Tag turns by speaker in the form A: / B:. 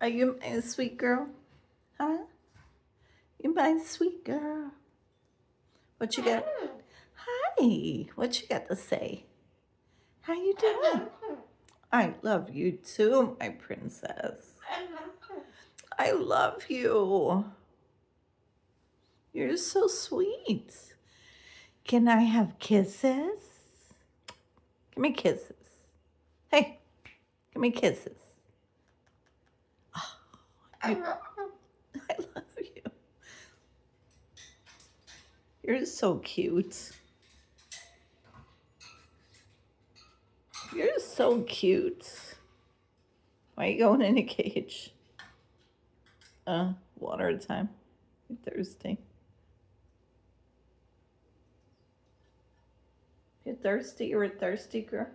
A: Are you my sweet girl? Huh? You my sweet girl. What you got? Hi. What you got to say? How you doing? I love you too, my princess. I love you. You're so sweet. Can I have kisses? Give me kisses. Hey, give me kisses. I love you. You're so cute. You're so cute. Why are you going in a cage? Water at a time. You're thirsty. You're thirsty? You're a thirsty girl?